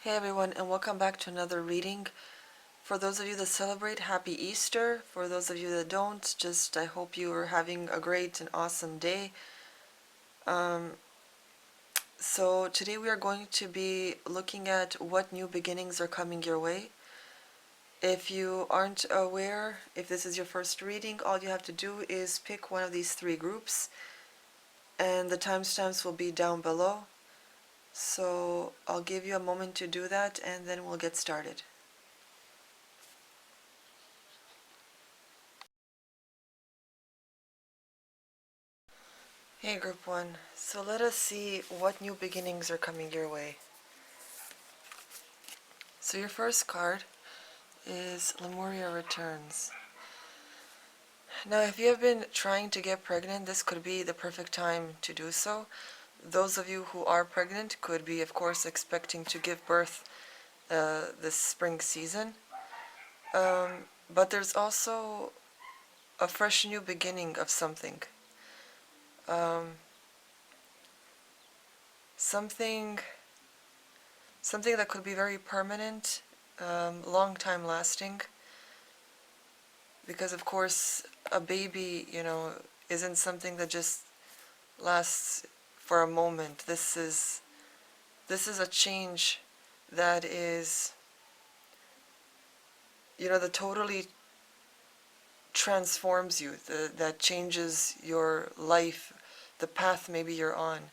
Hey everyone, and welcome back to another reading. For those of you that celebrate, happy Easter. For those of you that don't, I hope you are having a great and awesome day. So today we are going to be looking at what new beginnings are coming your way. If you aren't aware, if this is your first reading, all you have to do is pick one of these three groups, and the timestamps will be down below. So I'll give you a moment to do that, and then we'll get started. Hey Group 1, so let us see what new beginnings are coming your way. So your first card is Lemuria Returns. Now if you have been trying to get pregnant, this could be the perfect time to do so. Those of you who are pregnant could be, of course, expecting to give birth this spring season. But there's also a fresh new beginning of something. Something that could be very permanent, long time lasting. Because of course a baby, isn't something that just lasts for a moment. This is a change that is, that totally transforms you, that changes your life, the path maybe you're on.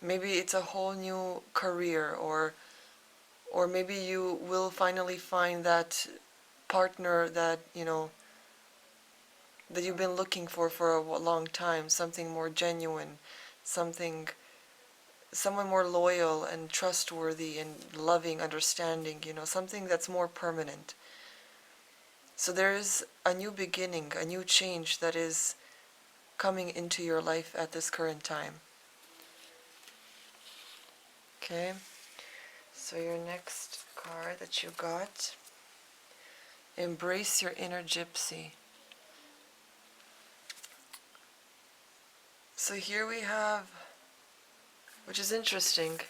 Maybe it's a whole new career, or maybe you will finally find that partner that, that you've been looking for a long time, something more genuine, someone more loyal and trustworthy and loving, understanding, something that's more permanent. So there is a new beginning, a new change that is coming into your life at this current time. Okay, so your next card that you got, Embrace Your Inner Gypsy. So here we have, which is interesting,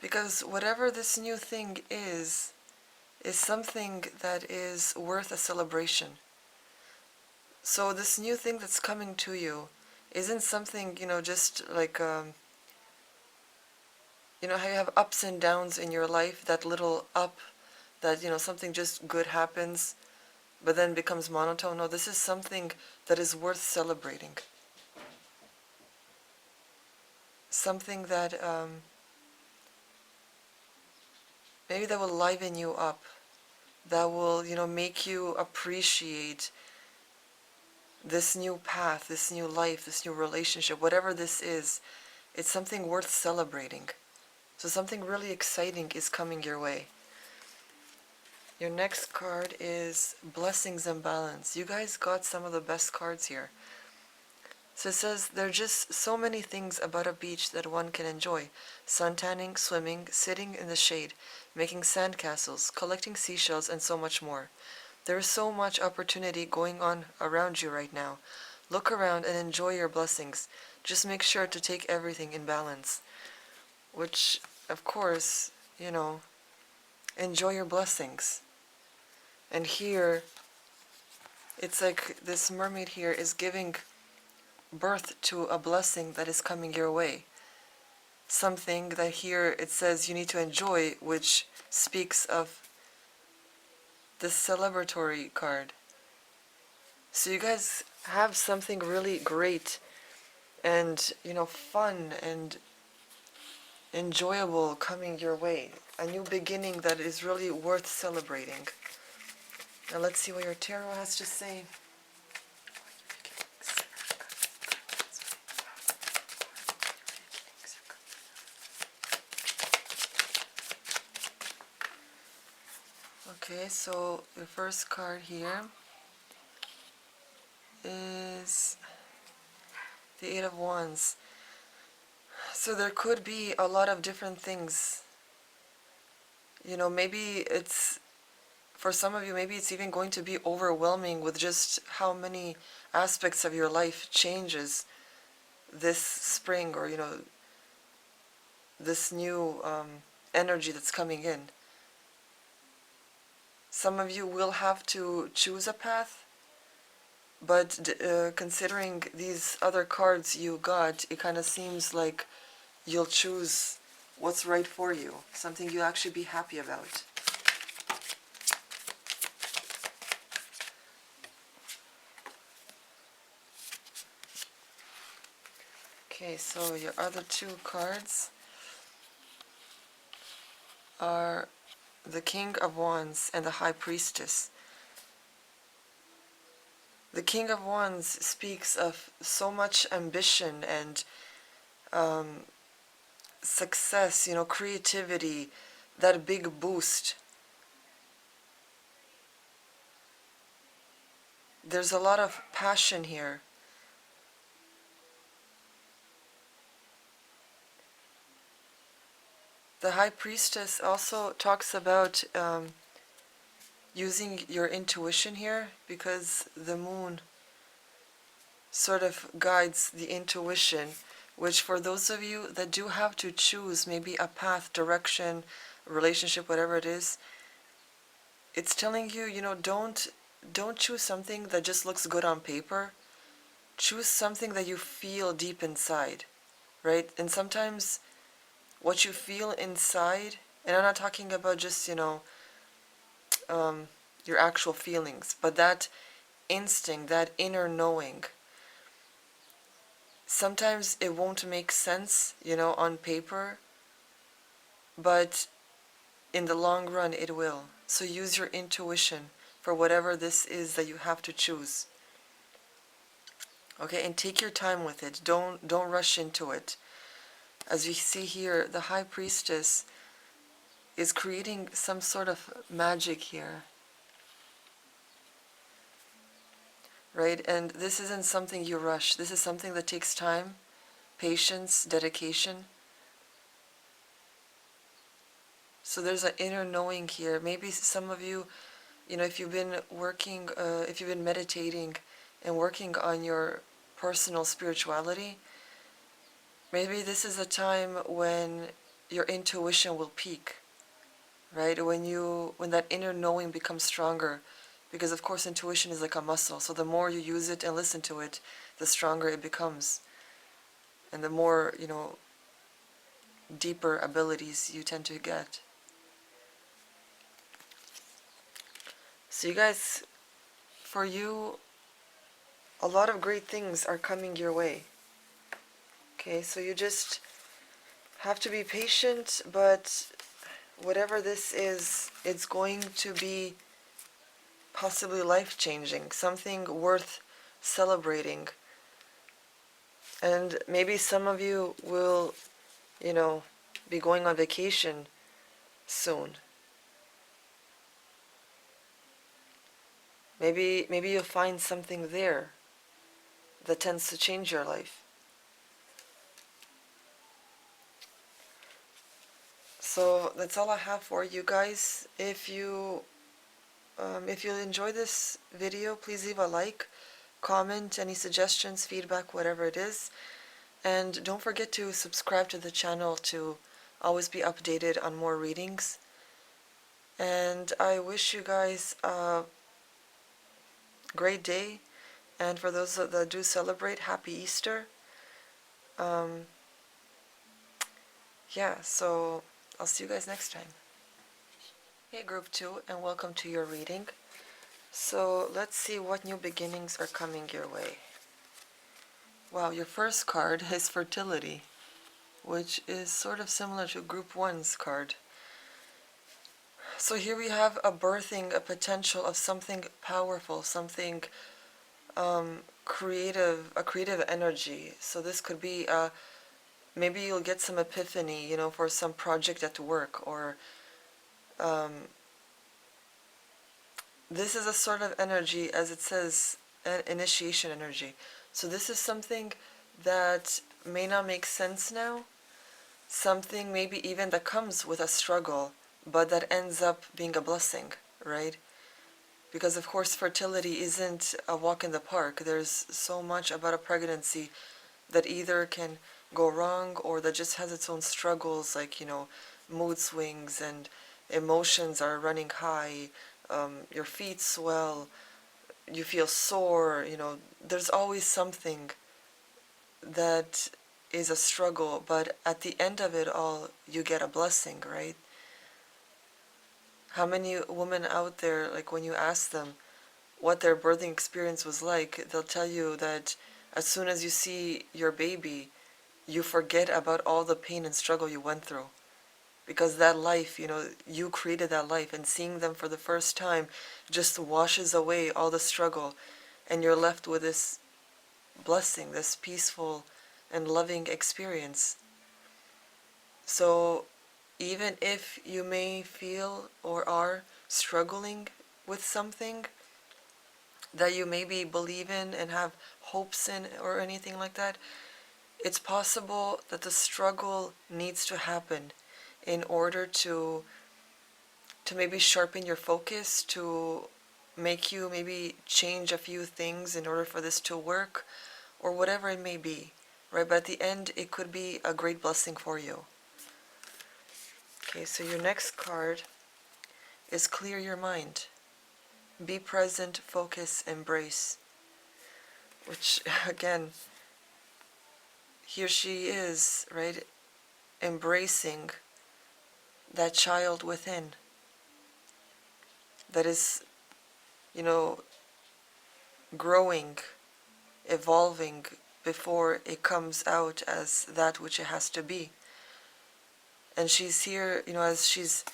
because whatever this new thing is something that is worth a celebration. So this new thing that's coming to you isn't something, just like, how you have ups and downs in your life, that little up, that, something just good happens, but then becomes monotone. No, this is something that is worth celebrating. Something that, maybe that will liven you up, that will, make you appreciate this new path, this new life, this new relationship, whatever this is. It's something worth celebrating. So something really exciting is coming your way. Your next card is Blessings and Balance. You guys got some of the best cards here. So it says, there are just so many things about a beach that one can enjoy. Suntanning, swimming, sitting in the shade, making sandcastles, collecting seashells, and so much more. There is so much opportunity going on around you right now. Look around and enjoy your blessings. Just make sure to take everything in balance. Which, of course, enjoy your blessings. And here, it's like this mermaid here is giving birth to a blessing that is coming your way. Something that here it says you need to enjoy, which speaks of the celebratory card. So you guys have something really great and, fun and enjoyable coming your way. A new beginning that is really worth celebrating. Now let's see what your tarot has to say. Okay, so the first card here is the Eight of Wands. So there could be a lot of different things. Maybe it's, for some of you, maybe it's even going to be overwhelming with just how many aspects of your life changes this spring, or, this new energy that's coming in. Some of you will have to choose a path, but considering these other cards you got, it kind of seems like you'll choose what's right for you, something you'll actually be happy about. Okay, so your other two cards are the King of Wands and the High Priestess. The King of Wands speaks of so much ambition and success, creativity, that big boost. There's a lot of passion here. The High Priestess also talks about using your intuition here, because the moon sort of guides the intuition, which for those of you that do have to choose maybe a path, direction, relationship, whatever it is, it's telling you, don't choose something that just looks good on paper. Choose something that you feel deep inside, right? And sometimes what you feel inside, and I'm not talking about just, your actual feelings, but that instinct, that inner knowing. Sometimes it won't make sense, on paper, but in the long run it will. So use your intuition for whatever this is that you have to choose. Okay, and take your time with it. Don't rush into it. As we see here, the High Priestess is creating some sort of magic here. Right? And this isn't something you rush. This is something that takes time, patience, dedication. So there's an inner knowing here. Maybe some of you, if you've been working, if you've been meditating and working on your personal spirituality, maybe this is a time when your intuition will peak, right? When that inner knowing becomes stronger, because of course intuition is like a muscle. So the more you use it and listen to it, the stronger it becomes, and the more deeper abilities you tend to get. So you guys, for you, a lot of great things are coming your way. Okay, so you just have to be patient, but whatever this is, it's going to be possibly life-changing, something worth celebrating. And maybe some of you will, be going on vacation soon. Maybe you'll find something there that tends to change your life. So that's all I have for you guys. If you enjoy this video, please leave a like, comment, any suggestions, feedback, whatever it is. And don't forget to subscribe to the channel to always be updated on more readings. And I wish you guys a great day. And for those that do celebrate, happy Easter. Yeah, so I'll see you guys next time. Hey group 2, and welcome to your reading. So let's see what new beginnings are coming your way. Wow, your first card is fertility, which is sort of similar to group 1's card. So here we have a birthing, a potential of something powerful, something creative, a creative energy. So this could be maybe you'll get some epiphany, for some project at work, or this is a sort of energy, as it says, an initiation energy. So this is something that may not make sense now, something maybe even that comes with a struggle, but that ends up being a blessing, right? Because of course fertility isn't a walk in the park. There's so much about a pregnancy that either can go wrong, or that just has its own struggles, like, mood swings and emotions are running high, your feet swell, you feel sore, there's always something that is a struggle, but at the end of it all, you get a blessing, right? How many women out there, like when you ask them what their birthing experience was like, they'll tell you that as soon as you see your baby, you forget about all the pain and struggle you went through. Because that life, you created that life, and seeing them for the first time just washes away all the struggle, and you're left with this blessing, this peaceful and loving experience. So even if you may feel or are struggling with something that you maybe believe in and have hopes in or anything like that, it's possible that the struggle needs to happen in order to maybe sharpen your focus, to make you maybe change a few things in order for this to work, or whatever it may be, right? But at the end, it could be a great blessing for you. Okay, so your next card is clear your mind. Be present, focus, embrace. Which, again, here she is, right? Embracing that child within that is, growing, evolving before it comes out as that which it has to be. And she's here, as she's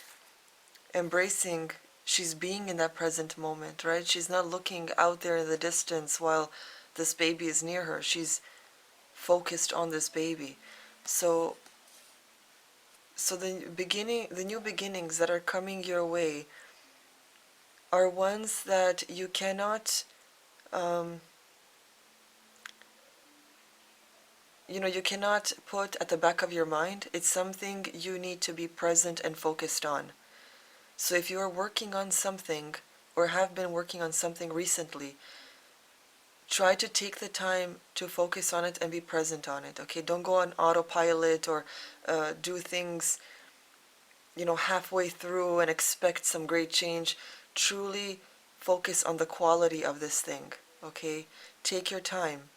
embracing, she's being in that present moment, right? She's not looking out there in the distance while this baby is near her. She's focused on this baby. So the new beginnings that are coming your way are ones that you cannot, you cannot put at the back of your mind. It's something you need to be present and focused on. So if you are working on something or have been working on something recently, try to take the time to focus on it and be present on it, okay? Don't go on autopilot or do things, halfway through and expect some great change. Truly focus on the quality of this thing, okay? Take your time.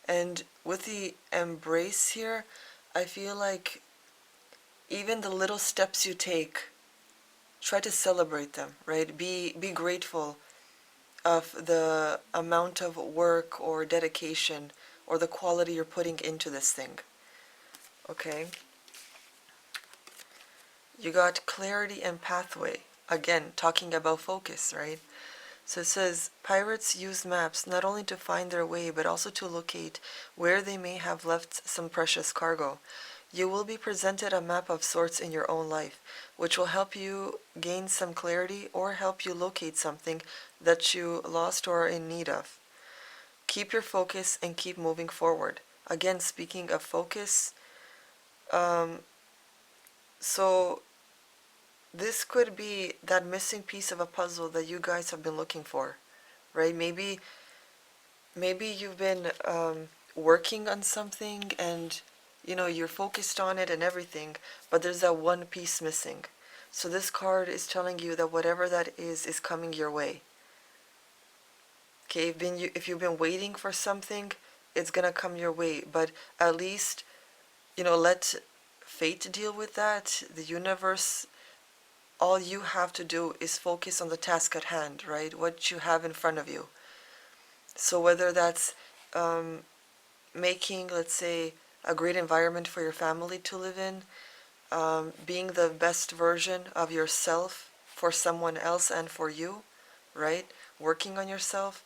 And with the embrace here, I feel like even the little steps you take, try to celebrate them, right? Be grateful of the amount of work or dedication or the quality you're putting into this thing, okay? You got clarity and pathway. Again, talking about focus, right? So it says, pirates use maps not only to find their way, but also to locate where they may have left some precious cargo. You will be presented a map of sorts in your own life, which will help you gain some clarity or help you locate something that you lost or are in need of. Keep your focus and keep moving forward. Again, speaking of focus, so this could be that missing piece of a puzzle that you guys have been looking for, right? Maybe you've been working on something and you're focused on it and everything, but there's that one piece missing. So this card is telling you that whatever that is coming your way. Okay, if you've been waiting for something, it's gonna come your way, but at least, let fate deal with that, the universe. All you have to do is focus on the task at hand, right? What you have in front of you. So whether that's making, let's say, a great environment for your family to live in, being the best version of yourself for someone else and for you, right? Working on yourself.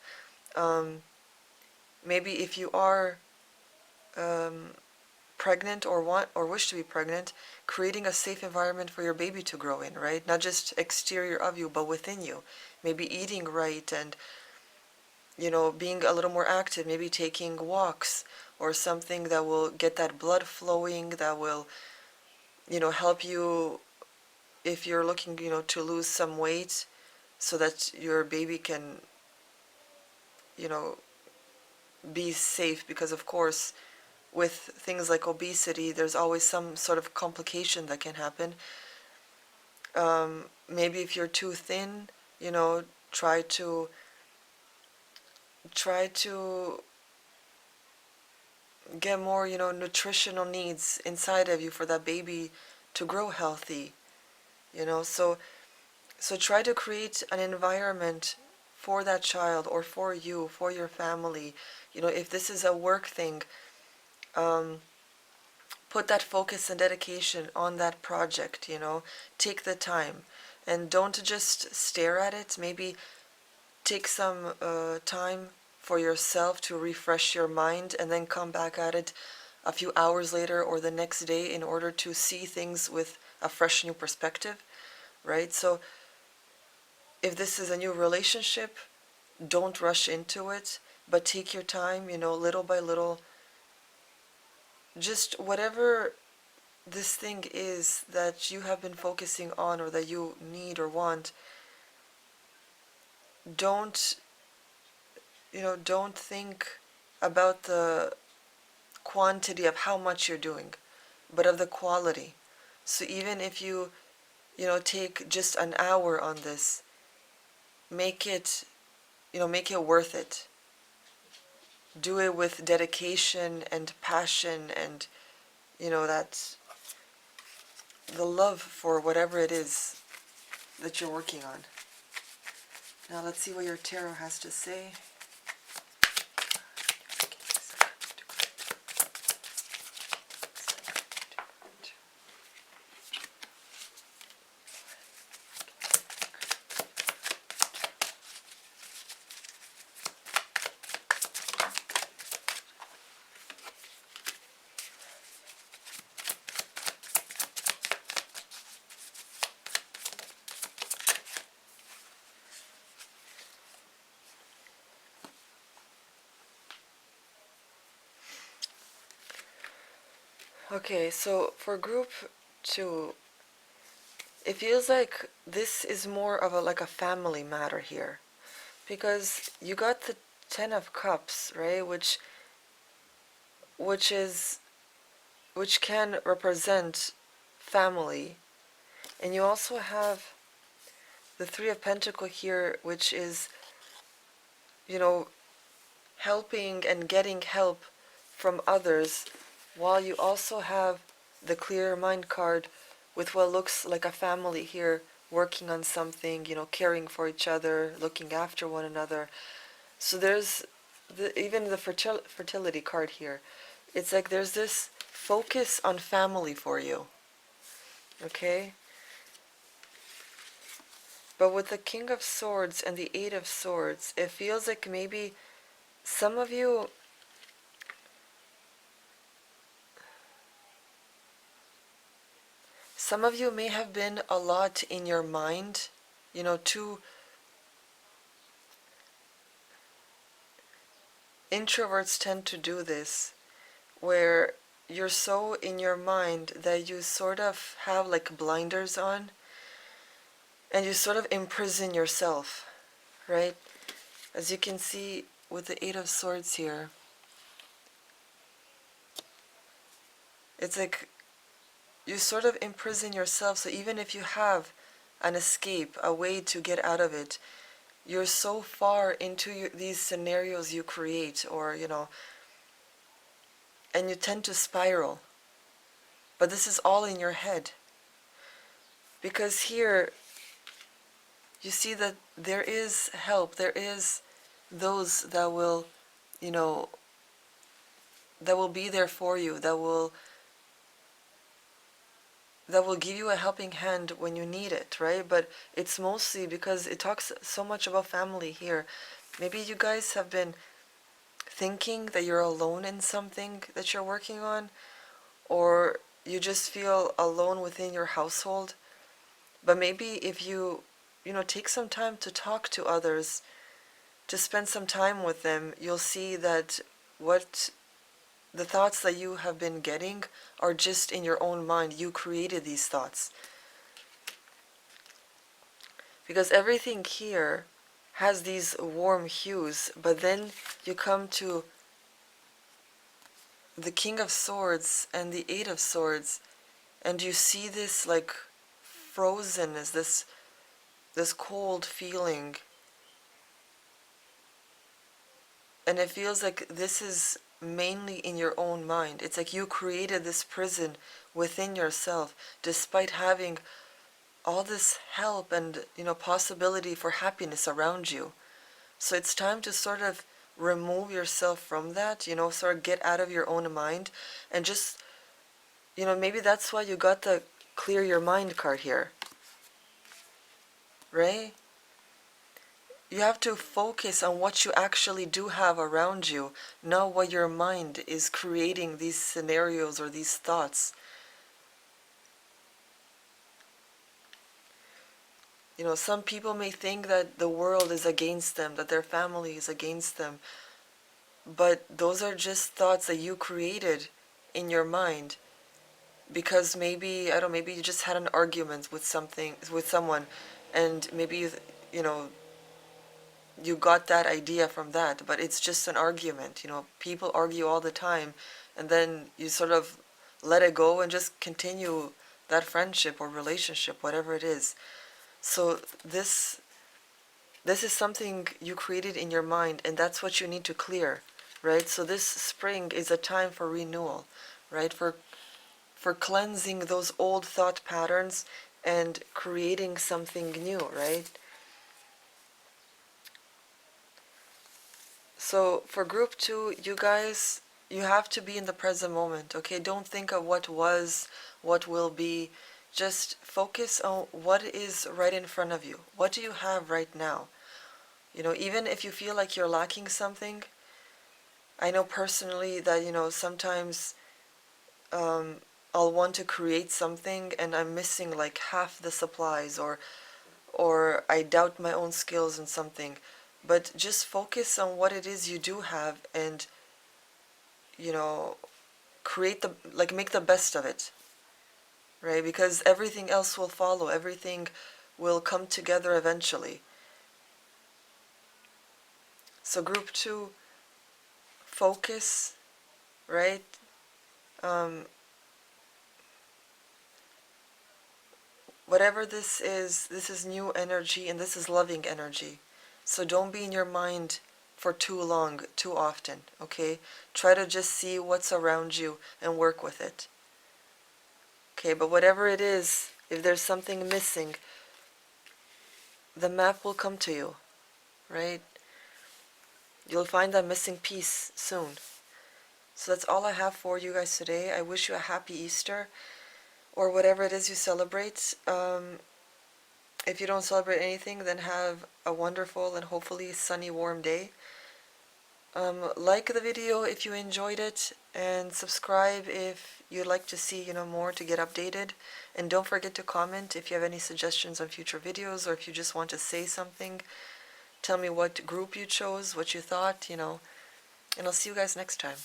Maybe if you are pregnant or want or wish to be pregnant, creating a safe environment for your baby to grow in, right? Not just exterior of you, but within you. Maybe eating right and, being a little more active, maybe taking walks or something that will get that blood flowing, that will, help you if you're looking, to lose some weight so that your baby can, you know, be safe, because of course with things like obesity, there's always some sort of complication that can happen. Maybe if you're too thin, try to get more, nutritional needs inside of you for that baby to grow healthy, so try to create an environment for that child or for you, for your family. If this is a work thing, um, put that focus and dedication on that project, take the time and don't just stare at it. Maybe take some time for yourself to refresh your mind and then come back at it a few hours later or the next day in order to see things with a fresh new perspective, right? So if this is a new relationship, don't rush into it, but take your time, little by little. Just whatever this thing is that you have been focusing on or that you need or want, don't don't think about the quantity of how much you're doing, but of the quality. So even if you take just an hour on this, make it make it worth it. Do it with dedication and passion and that the love for whatever it is that you're working on. Now let's see what your tarot has to say. Okay, so for group 2, it feels like this is more of a family matter here, because you got the 10 of Cups, right, which is which can represent family, and you also have the 3 of Pentacles here, which is helping and getting help from others, while you also have the Clear Mind card with what looks like a family here working on something, caring for each other, looking after one another. So there's even the fertility card here. It's like there's this focus on family for you, okay? But with the King of Swords and the 8 of Swords, it feels like maybe some of you may have been a lot in your mind, too. Introverts tend to do this, where you're so in your mind that you sort of have like blinders on, and you sort of imprison yourself, right? As you can see with the 8 of Swords here, it's like you sort of imprison yourself. So even if you have an escape, a way to get out of it, you're so far into these scenarios you create, or and you tend to spiral. But this is all in your head, because here you see that there is help, there is those that will be there for you, that will give you a helping hand when you need it, right? But it's mostly because it talks so much about family here. Maybe you guys have been thinking that you're alone in something that you're working on, or you just feel alone within your household. But maybe if you take some time to talk to others, to spend some time with them, you'll see that what the thoughts that you have been getting are just in your own mind. You created these thoughts. Because everything here has these warm hues, but then you come to the King of Swords and the Eight of Swords, and you see this like frozenness, this cold feeling, and it feels like this is mainly in your own mind. It's like you created this prison within yourself, despite having all this help and possibility for happiness around you. So it's time to sort of remove yourself from that, sort of get out of your own mind and just, maybe that's why you got the clear your mind card here, right? You have to focus on what you actually do have around you, not what your mind is creating these scenarios or these thoughts. Some people may think that the world is against them, that their family is against them, but those are just thoughts that you created in your mind because maybe, I don't know, maybe you just had an argument with someone, and maybe you know, you got that idea from that, but it's just an argument. People argue all the time, and then you sort of let it go and just continue that friendship or relationship, whatever it is. So this is something you created in your mind, and that's what you need to clear, right? So this spring is a time for renewal, right? For cleansing those old thought patterns and creating something new, right? So for group 2, you guys, you have to be in the present moment, okay? Don't think of what was, what will be. Just focus on what is right in front of you. What do you have right now? Even if you feel like you're lacking something, I know personally that, sometimes I'll want to create something and I'm missing like half the supplies, or I doubt my own skills in something. But just focus on what it is you do have and, you know, make the best of it, right? Because everything else will follow, everything will come together eventually. So group 2, focus, right? Whatever this is new energy, and this is loving energy. So don't be in your mind for too long, too often, okay? Try to just see what's around you and work with it. Okay, but whatever it is, if there's something missing, the map will come to you, right? You'll find that missing piece soon. So that's all I have for you guys today. I wish you a happy Easter, or whatever it is you celebrate. If you don't celebrate anything, then have a wonderful and hopefully sunny, warm day. Like the video if you enjoyed it, and subscribe if you'd like to see more to get updated. And don't forget to comment if you have any suggestions on future videos, or if you just want to say something. Tell me what group you chose, what you thought, and I'll see you guys next time.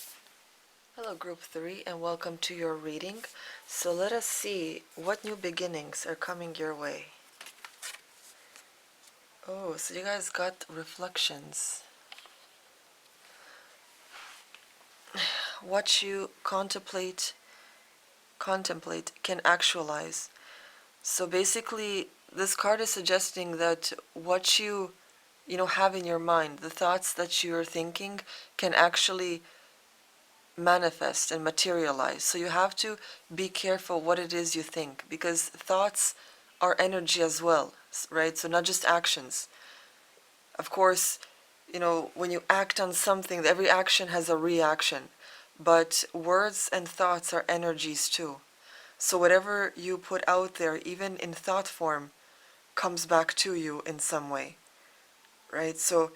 Hello group 3, and welcome to your reading. So let us see what new beginnings are coming your way. Oh, so you guys got reflections. What you contemplate can actualize. So basically, this card is suggesting that what you have in your mind, the thoughts that you're thinking, can actually manifest and materialize. So you have to be careful what it is you think, because thoughts are energy as well, right? So not just actions. Of course, when you act on something, every action has a reaction, but words and thoughts are energies too. So whatever you put out there, even in thought form, comes back to you in some way, right? So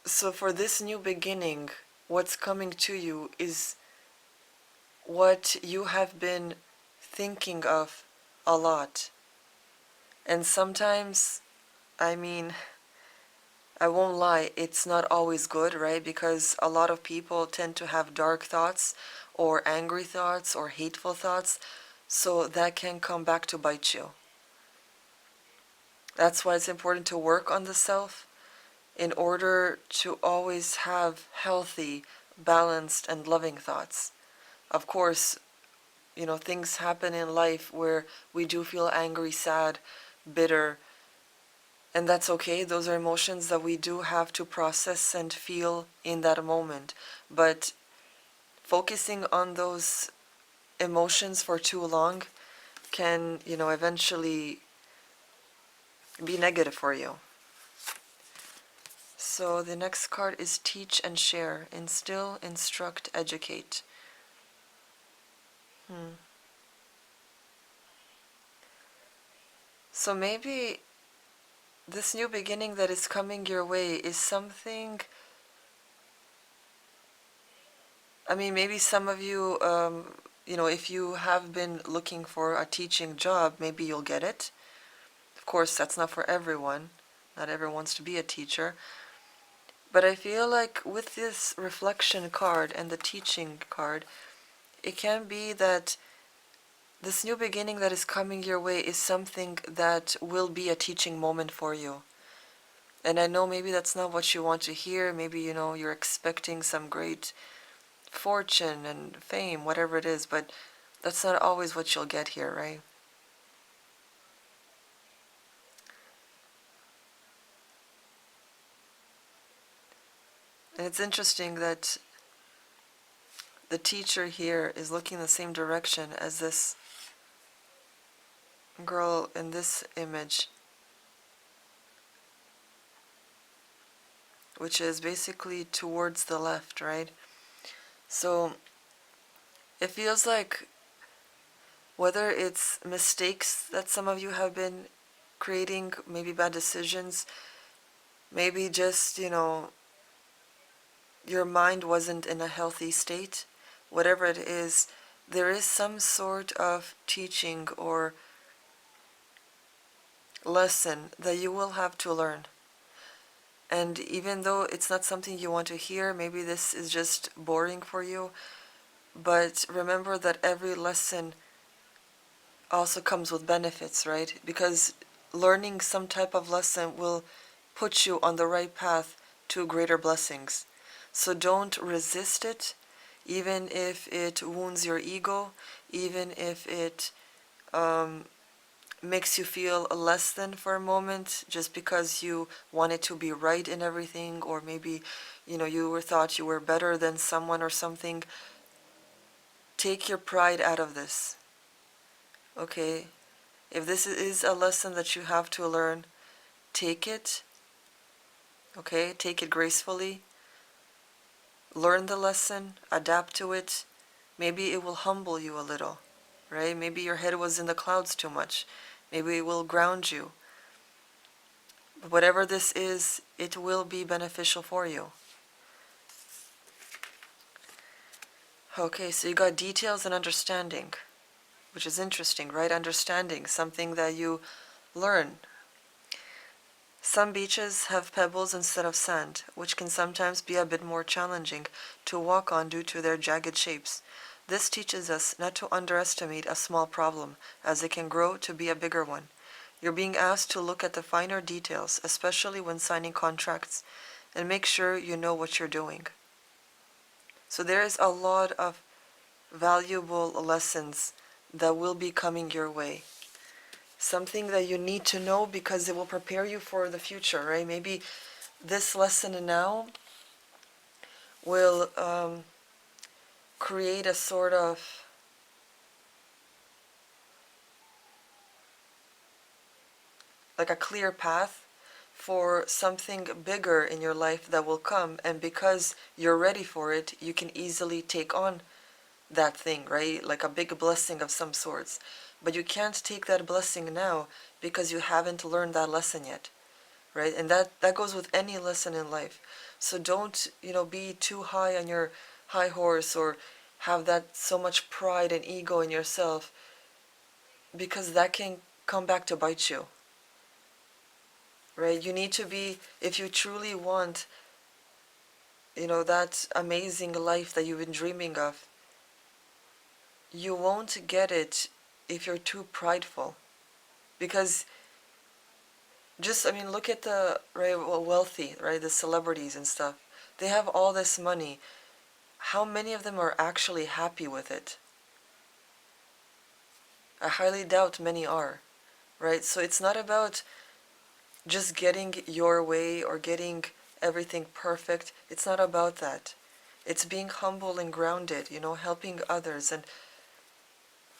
for this new beginning, what's coming to you is what you have been thinking of a lot. And sometimes, I mean, I won't lie, it's not always good, right? Because a lot of people tend to have dark thoughts, or angry thoughts, or hateful thoughts, so that can come back to bite you. That's why it's important to work on the self in order to always have healthy, balanced and loving thoughts. Of course, things happen in life where we do feel angry, sad, bitter, and that's okay. Those are emotions that we do have to process and feel in that moment. But focusing on those emotions for too long can, eventually be negative for you. So the next card is teach and share, instill, instruct, educate. So maybe this new beginning that is coming your way is something, maybe some of you, if you have been looking for a teaching job, maybe you'll get it. Of course, that's not for everyone. Not everyone wants to be a teacher. But I feel like with this reflection card and the teaching card, it can be that this new beginning that is coming your way is something that will be a teaching moment for you. And I know maybe that's not what you want to hear. Maybe, you're expecting some great fortune and fame, whatever it is, but that's not always what you'll get here, right? And it's interesting that the teacher here is looking the same direction as this girl in this image, which is basically towards the left, right? So it feels like whether it's mistakes that some of you have been creating, maybe bad decisions, maybe just, your mind wasn't in a healthy state, whatever it is, there is some sort of teaching or lesson that you will have to learn. And even though it's not something you want to hear, maybe this is just boring for you, but remember that every lesson also comes with benefits, right? Because learning some type of lesson will put you on the right path to greater blessings. So don't resist it, even if it wounds your ego, even if it makes you feel less than for a moment, just because you wanted to be right in everything, or maybe, you thought you were better than someone or something. Take your pride out of this, okay? If this is a lesson that you have to learn, take it, okay? Take it gracefully. Learn the lesson, adapt to it. Maybe it will humble you a little, right? Maybe your head was in the clouds too much. Maybe it will ground you. But whatever this is, it will be beneficial for you. Okay, so you got details and understanding, which is interesting, right? Understanding, something that you learn. Some beaches have pebbles instead of sand, which can sometimes be a bit more challenging to walk on due to their jagged shapes. This teaches us not to underestimate a small problem, as it can grow to be a bigger one. You're being asked to look at the finer details, especially when signing contracts, and make sure you know what you're doing. So there is a lot of valuable lessons that will be coming your way. Something that you need to know because it will prepare you for the future, right? Maybe this lesson now will create a sort of like a clear path for something bigger in your life that will come, and because you're ready for it, you can easily take on that thing, right? Like a big blessing of some sorts. But you can't take that blessing now because you haven't learned that lesson yet, right? And that goes with any lesson in life. So don't, be too high on your high horse or have that so much pride and ego in yourself, because that can come back to bite you, right? You need to be, if you truly want, that amazing life that you've been dreaming of, you won't get it if you're too prideful. Because just, look at the, right, wealthy, right, the celebrities and stuff. They have all this money, how many of them are actually happy with it? I highly doubt many are, right? So it's not about just getting your way or getting everything perfect. It's not about that. It's being humble and grounded, helping others and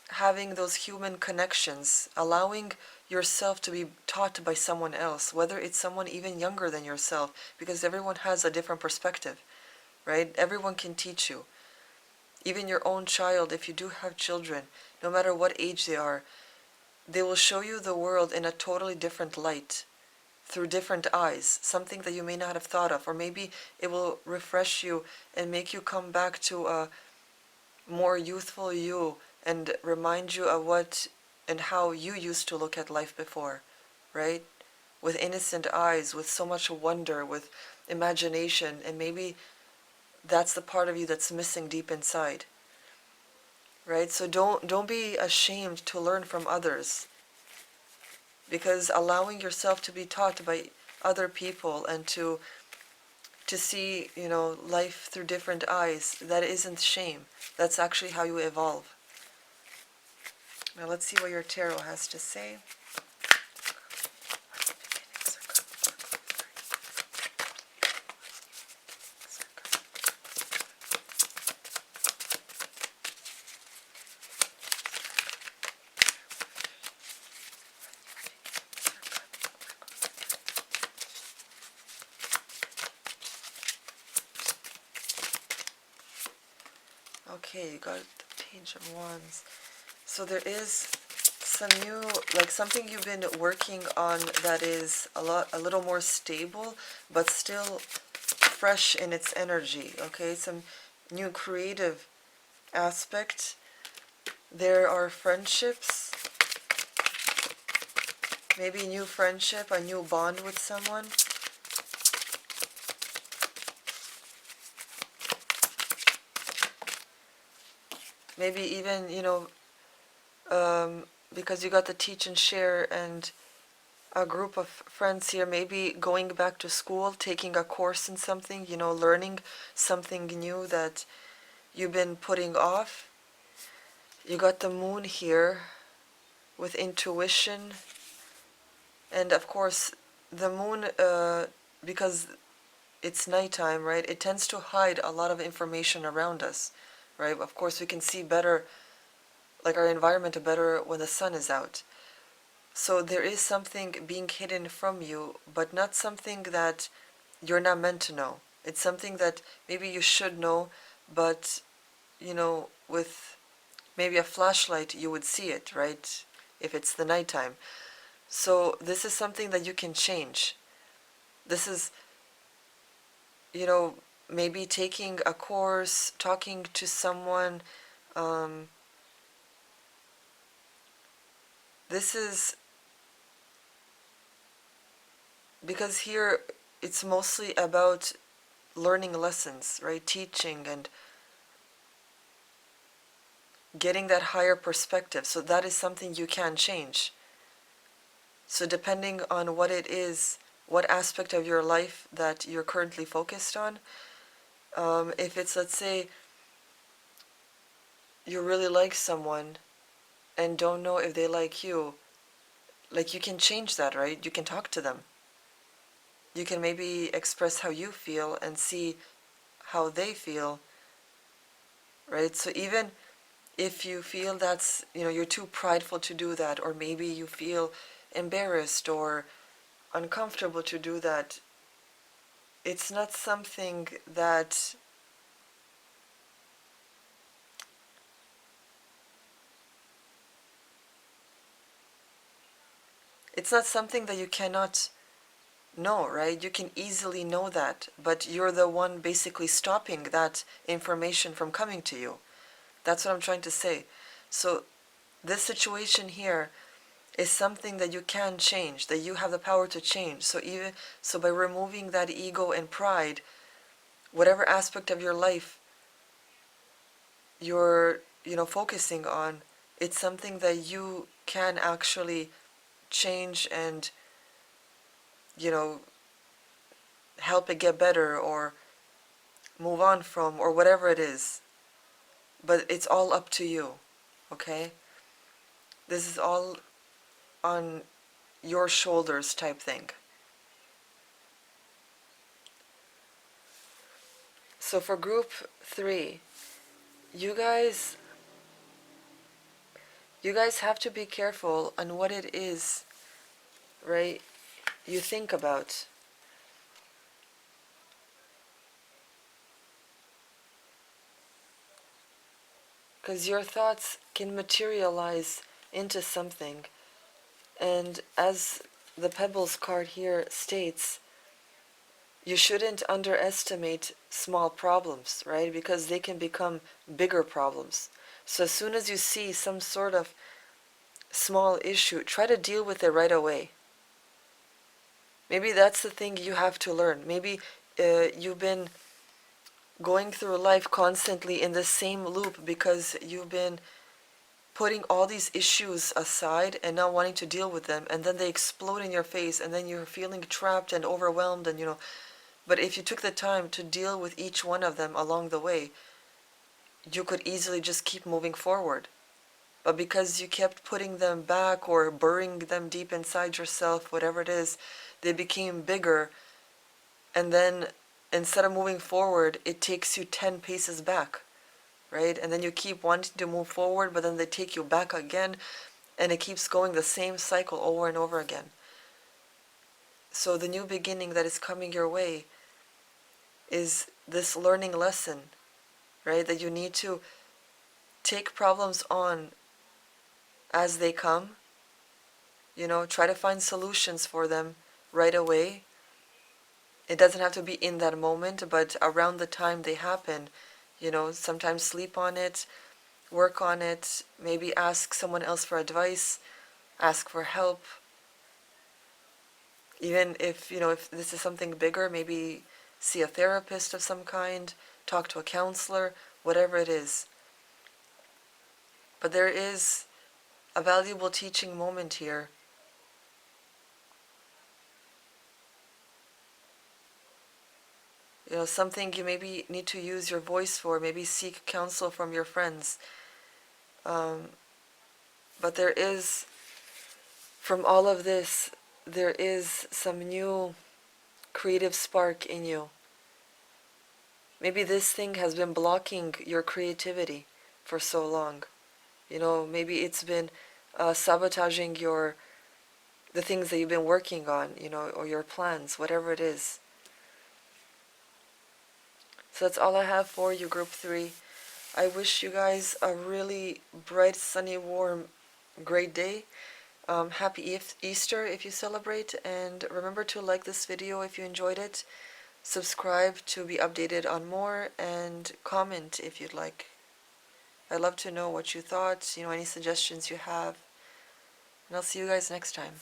having those human connections, allowing yourself to be taught by someone else, whether it's someone even younger than yourself, because everyone has a different perspective, right? Everyone can teach you. Even your own child, if you do have children, no matter what age they are, they will show you the world in a totally different light, through different eyes, something that you may not have thought of, or maybe it will refresh you and make you come back to a more youthful you and remind you of what and how you used to look at life before, right? With innocent eyes, with so much wonder, with imagination, and maybe that's the part of you that's missing deep inside, right? So don't be ashamed to learn from others, because allowing yourself to be taught by other people and to see, life through different eyes, that isn't shame. That's actually how you evolve. Now let's see what your tarot has to say. Okay, you got the Page of Wands. So there is some new, like something you've been working on that is a little more stable, but still fresh in its energy. Okay, some new creative aspect. There are friendships, maybe a new friendship, a new bond with someone. Maybe even, because you got the teach and share and a group of friends here, maybe going back to school, taking a course in something, learning something new that you've been putting off. You got the moon here with intuition. And of course, the moon, because it's nighttime, right? It tends to hide a lot of information around us, right? Of course, we can see better, like our environment better when the sun is out. So there is something being hidden from you, but not something that you're not meant to know. It's something that maybe you should know, but, with maybe a flashlight you would see it, right? If it's the nighttime. So this is something that you can change. This is, maybe taking a course, talking to someone. This is because here it's mostly about learning lessons, right? Teaching and getting that higher perspective. So that is something you can change. So depending on what it is, what aspect of your life that you're currently focused on, if it's, let's say, you really like someone and don't know if they like you, like you can change that, right? You can talk to them. You can maybe express how you feel and see how they feel, right? So even if you feel that's, you're too prideful to do that, or maybe you feel embarrassed or uncomfortable to do that, it's not something that you cannot know, right? You can easily know that, but you're the one basically stopping that information from coming to you. That's what I'm trying to say. So this situation here is something that you can change, that you have the power to change. So by removing that ego and pride, whatever aspect of your life you're, focusing on, it's something that you can actually change and, help it get better, or move on from, or whatever it is. But it's all up to you, okay? This is all on your shoulders type thing. So for group 3, you guys have to be careful on what it is, right, you think about. Because your thoughts can materialize into something. And as the Pebbles card here states, you shouldn't underestimate small problems, right? Because they can become bigger problems. So as soon as you see some sort of small issue, try to deal with it right away. Maybe that's the thing you have to learn. Maybe you've been going through life constantly in the same loop because you've been putting all these issues aside and not wanting to deal with them, and then they explode in your face, and then you're feeling trapped and overwhelmed, and but if you took the time to deal with each one of them along the way, you could easily just keep moving forward. But because you kept putting them back or burying them deep inside yourself, whatever it is, they became bigger, and then instead of moving forward, it takes you 10 paces back, right? And then you keep wanting to move forward, but then they take you back again, and it keeps going the same cycle over and over again. So the new beginning that is coming your way is this learning lesson, right? That you need to take problems on as they come, try to find solutions for them right away. It doesn't have to be in that moment, but around the time they happen, sometimes sleep on it, work on it, maybe ask someone else for advice, ask for help. Even if this is something bigger, maybe see a therapist of some kind, talk to a counselor, whatever it is. But there is a valuable teaching moment here. Something you maybe need to use your voice for, maybe seek counsel from your friends. But there is, from all of this, there is some new creative spark in you. Maybe this thing has been blocking your creativity for so long. Maybe it's been sabotaging the things that you've been working on, or your plans, whatever it is. So that's all I have for you, Group 3. I wish you guys a really bright, sunny, warm, great day. Happy Easter if you celebrate, and remember to like this video if you enjoyed it. Subscribe to be updated on more, and comment if you'd like. I'd love to know what you thought, any suggestions you have. And I'll see you guys next time.